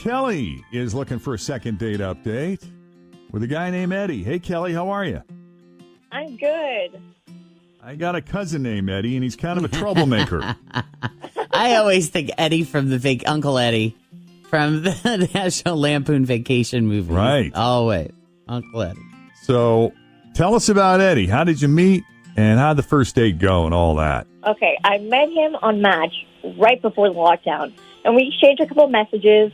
Kelly is looking for a second date update with a guy named Eddie. Hey, Kelly, how are you? I'm good. I got a cousin named Eddie, and he's kind of a troublemaker. I always think Eddie from the Uncle Eddie from the National Lampoon Vacation movie. Right. Always. Uncle Eddie. So tell us about Eddie. How did you meet, and how'd the first date go and all that? Okay, I met him on Match right before the lockdown, and we exchanged a couple of messages,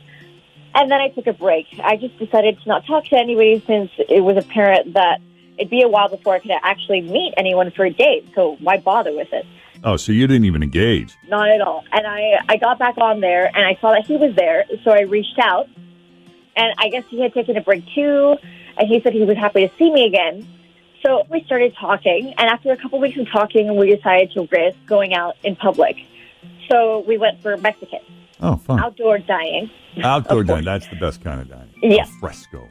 and then I took a break. I just decided to not talk to anybody since it was apparent that it'd be a while before I could actually meet anyone for a date, so why bother with it? Oh, so you didn't even engage? Not at all. And I got back on there, and I saw that he was there, so I reached out, and I guess he had taken a break too, and he said he was happy to see me again. So we started talking, and after a couple weeks of talking, we decided to risk going out in public. So we went for Mexican. Oh, fun. Outdoor dining. Outdoor dining, that's the best kind of dining. Yeah. Al fresco.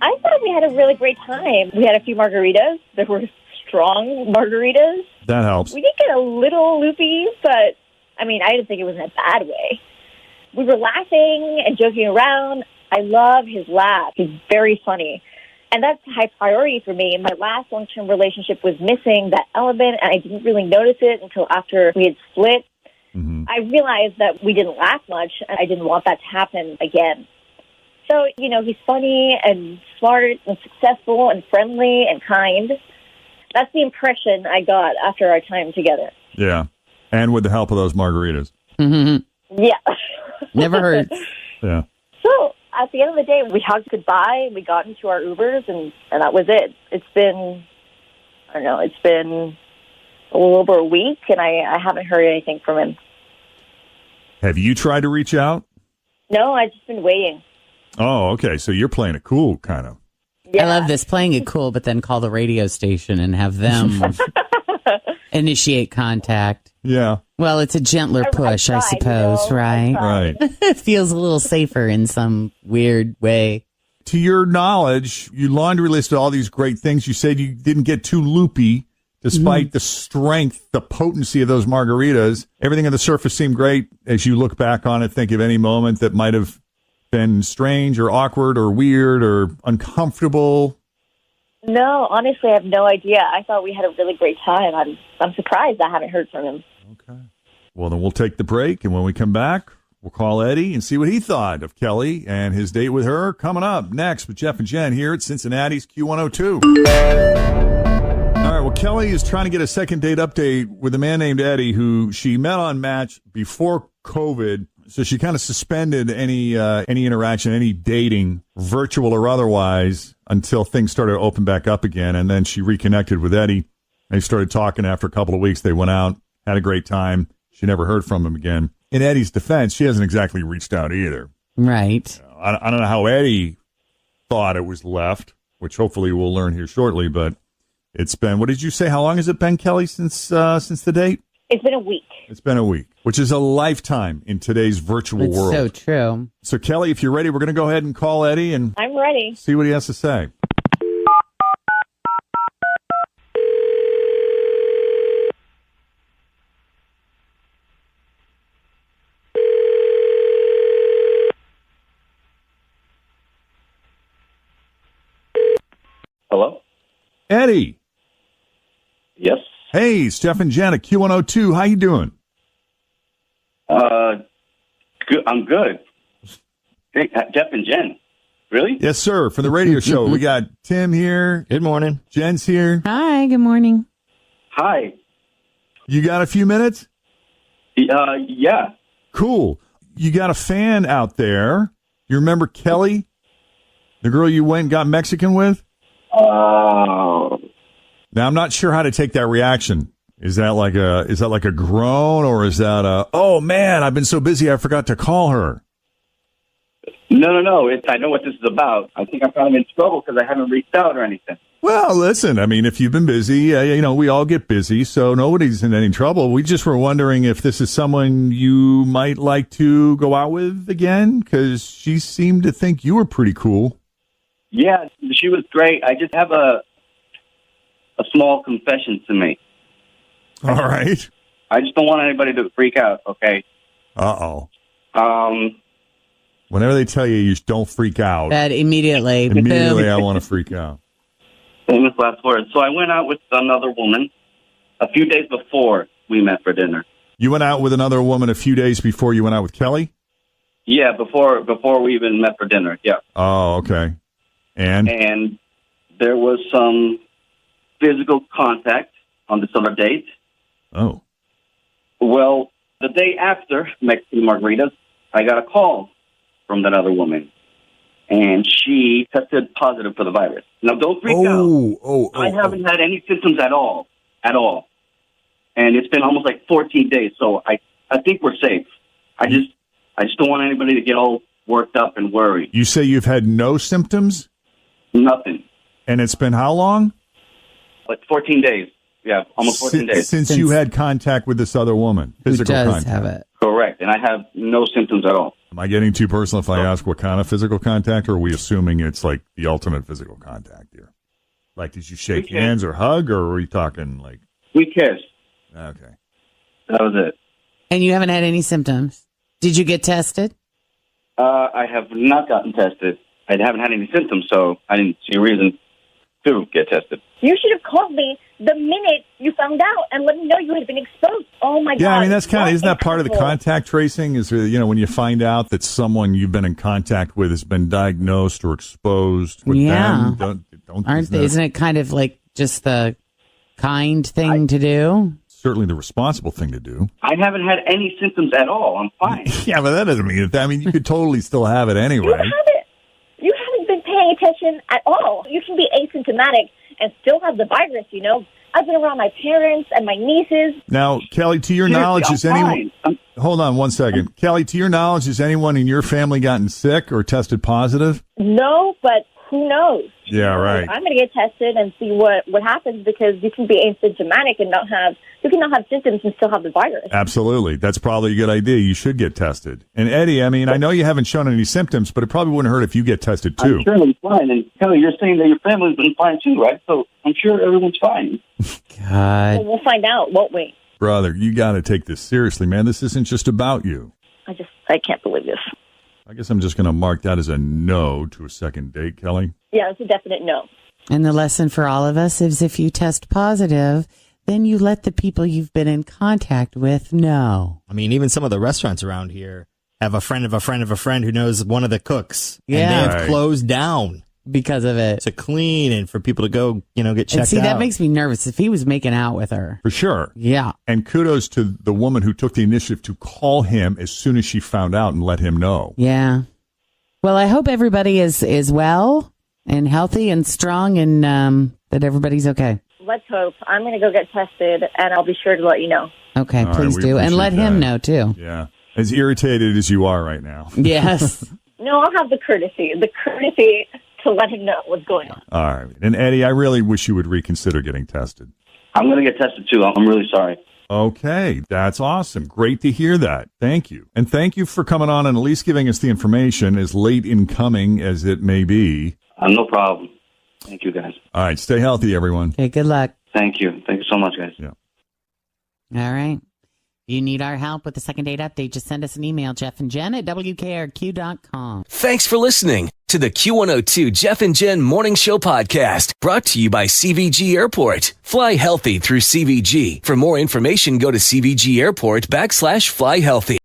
I thought we had a really great time. We had a few margaritas. There were strong margaritas. That helps. We did get a little loopy, but, I didn't think it was in a bad way. We were laughing and joking around. I love his laugh. He's very funny. And that's a high priority for me. My last long-term relationship was missing that element, and I didn't really notice it until after we had split. Mm-hmm. I realized that we didn't laugh much, and I didn't want that to happen again. So, he's funny and smart and successful and friendly and kind. That's the impression I got after our time together. Yeah. And with the help of those margaritas. Mm-hmm. Yeah. Never hurts. Yeah. So, at the end of the day, we hugged goodbye, we got into our Ubers, and that was it. It's been a little over a week, and I haven't heard anything from him. Have you tried to reach out? No, I've just been waiting. Oh, okay. So you're playing it cool, kind of. Yeah. I love this, playing it cool, but then call the radio station and have them initiate contact. Yeah. Well, it's a gentler push, I tried, suppose, right? Right. It feels a little safer in some weird way. To your knowledge, you laundry listed all these great things. You said you didn't get too loopy despite the strength, the potency of those margaritas. Everything on the surface seemed great. As you look back on it, think of any moment that might have been strange or awkward or weird or uncomfortable. No, honestly, I have no idea. I thought we had a really great time. I'm surprised I haven't heard from him. Okay. Well, then we'll take the break, and when we come back, we'll call Eddie and see what he thought of Kelly and his date with her. Coming up next with Jeff and Jen here at Cincinnati's Q102. All right, well, Kelly is trying to get a second date update with a man named Eddie who she met on Match before COVID. So she kind of suspended any interaction, any dating, virtual or otherwise, until things started to open back up again. And then she reconnected with Eddie. They started talking after a couple of weeks. They went out, had a great time. She never heard from him again. In Eddie's defense, she hasn't exactly reached out either. Right. I don't know how Eddie thought it was left, which hopefully we'll learn here shortly. But it's been, what did you say? How long has it been, Kelly, since the date? It's been a week. It's been a week, which is a lifetime in today's virtual It's world. so true. So, Kelly, if you're ready, we're going to go ahead and call Eddie and I'm ready. see what he has to say. Hello? Eddie. Yes. Hey, it's Jeff and Jen at Q102. How you doing? Good. I'm good. Hey, Jeff and Jen. Really? Yes, sir. For the radio show, we got Tim here. Good morning. Jen's here. Hi, good morning. Hi. You got a few minutes? Yeah. Cool. You got a fan out there. You remember Kelly? The girl you went and got Mexican with? Oh. Now, I'm not sure how to take that reaction. Is that like a groan, or is that oh man, I've been so busy I forgot to call her? No. I know what this is about. I think I'm kind of in trouble because I haven't reached out or anything. Well, listen, if you've been busy, we all get busy, so nobody's in any trouble. We just were wondering if this is someone you might like to go out with again, because she seemed to think you were pretty cool. Yeah, she was great. I just have a small confession to make. All right. I just don't want anybody to freak out, okay? Uh-oh. Whenever they tell you, you just don't freak out. That immediately, Immediately, boom. I want to freak out. Famous last words. So I went out with another woman a few days before we met for dinner. You went out with another woman a few days before you went out with Kelly? Yeah, before we even met for dinner. Yeah. Oh, okay. And there was some physical contact on this other date. Oh. Well, the day after Mexican margaritas, I got a call from that other woman, and she tested positive for the virus. Now, don't freak out. I haven't had any symptoms at all. And it's been almost like 14 days, so I think we're safe. I just don't want anybody to get all worked up and worried. You say you've had no symptoms? Nothing. And it's been how long? Like 14 days. Yeah, almost 14 days. Since you had contact with this other woman. Physical Who does contact. have it. Correct. And I have no symptoms at all. Am I getting too personal if I ask what kind of physical contact, or are we assuming it's like the ultimate physical contact here? Like, did you shake hands or hug, or were we talking like... We kissed. Okay. That was it. And you haven't had any symptoms? Did you get tested? I have not gotten tested. I haven't had any symptoms, so I didn't see a reason to get tested. You should have called me the minute you found out and let me know you had been exposed. Oh, my God. Yeah, I mean, that's kind of, isn't that part of the incredible. contact tracing? Is, when you find out that someone you've been in contact with has been diagnosed or exposed with Yeah. them? Isn't it kind of like just the kind thing to do? Certainly the responsible thing to do. I haven't had any symptoms at all. I'm fine. Yeah, but that doesn't mean it. I mean, you could totally still have it anyway. You haven't been paying attention at all. You can be asymptomatic and still have the virus, I've been around my parents and my nieces. Now, Kelly, to your Seriously, knowledge, I'm is anyone... fine. Hold on one second. Kelly, to your knowledge, has anyone in your family gotten sick or tested positive? No, but who knows? Yeah, right. I'm going to get tested and see what happens, because you can be asymptomatic and you can not have symptoms and still have the virus. Absolutely. That's probably a good idea. You should get tested. And Eddie, I mean, I know you haven't shown any symptoms, but it probably wouldn't hurt if you get tested too. I'm sure I'm fine. And Kelly, you're saying that your family's been fine too, right? So I'm sure everyone's fine. God. Well, we'll find out, won't we? Brother, you got to take this seriously, man. This isn't just about you. I can't believe this. I guess I'm just going to mark that as a no to a second date, Kelly. Yeah, it's a definite no. And the lesson for all of us is if you test positive, then you let the people you've been in contact with know. I mean, even some of the restaurants around here have a friend of a friend of a friend who knows one of the cooks. Yeah. And they have Right. closed down Because of it. to clean and for people to go, get checked And see, out. that makes me nervous. If he was making out with her. For sure. Yeah. And kudos to the woman who took the initiative to call him as soon as she found out and let him know. Yeah. Well, I hope everybody is well and healthy and strong, and that everybody's okay. Let's hope. I'm going to go get tested, and I'll be sure to let you know. Okay, All right, please we do. And let appreciate him that. know, too. Yeah. As irritated as you are right now. Yes. No, I'll have the courtesy to let him know what's going on. All right. And Eddie, I really wish you would reconsider getting tested. I'm going to get tested too. I'm really sorry. Okay, that's awesome. Great to hear that. Thank you. And thank you for coming on and at least giving us the information, as late in coming as it may be. No problem. Thank you, guys. All right, stay healthy, everyone. Okay, good luck. Thank you. Thank you so much, guys. Yeah. All right. If you need our help with the second date update, just send us an email, Jeff and Jen at WKRQ.com. Thanks for listening to the Q102 Jeff and Jen Morning Show podcast, brought to you by CVG Airport. Fly healthy through CVG. For more information, go to CVG Airport /fly healthy.